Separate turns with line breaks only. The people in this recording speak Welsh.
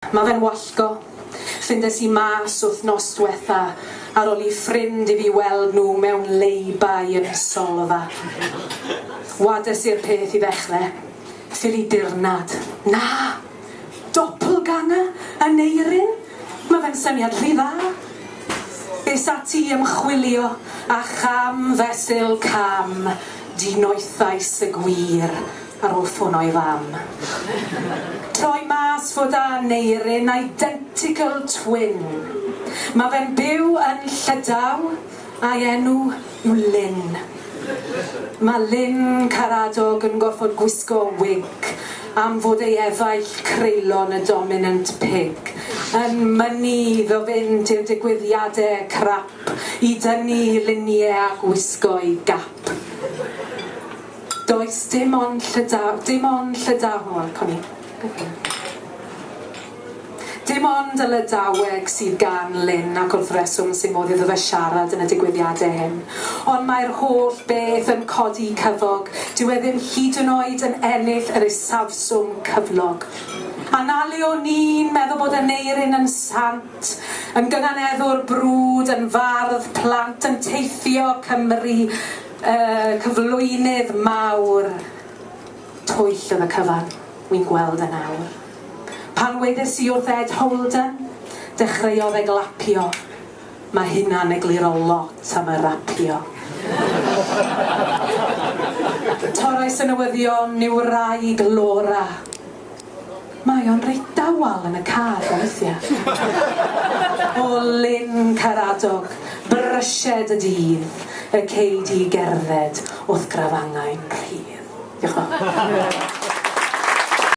Mae fe'n wallgo. Ffindes I mas wythnos diwetha ar ôl I ffrind I fi weld nhw mewn leibai yn solfa. Wades i'r peth I ddechrau. Ffili dirnad. Na! Doppelganger? Y neirin? Mae fe'n syniad rhy dda. Bes ati ymchwilio a cham fesul cam dinoethais y gwir ar ôl ffono I fam. Troi mas fod a neirin identical twin. Mae fe'n byw yn Llydaw a'i enw yw Lynn. Mae Lynn Caradog yn gorfod gwisgo wig am fod ei efaill creulon y dominant pig. Yn mynnu iddo fynd i'r digwyddiadau crap I dynnu luniau a gwisgo I gap. Does dim ond Llydaw, coni. Dim ond y Lydaweg sydd gan Lynn ac wrth reswm sy'n modd iddo fe siarad yn y digwyddiadau hyn. Ond mae'r holl beth yn codi cyfog, dyw e ddim hyd yn oed yn ennill yr isafswm cyflog. Analio ni'n meddwl bod y neirin yn sant, yn gynganeddwr brwd, yn fardd plant, yn teithio Cymru, cyflwynydd mawr. Twyll oedd y cyfan, wy'n gweld yn awr. Pan wedes I wrth Ed Holden, dechreuodd e glapio. Mae hynna'n egluro lot am y rapio. Torrais y newyddion yw wraig Laura. Mae o'n reit dawal yn y car weithiau. O Lynn Caradog, brysied y dydd, y ceid I gerdded wrth grafangau'n rhydd. Diolch yn fawr.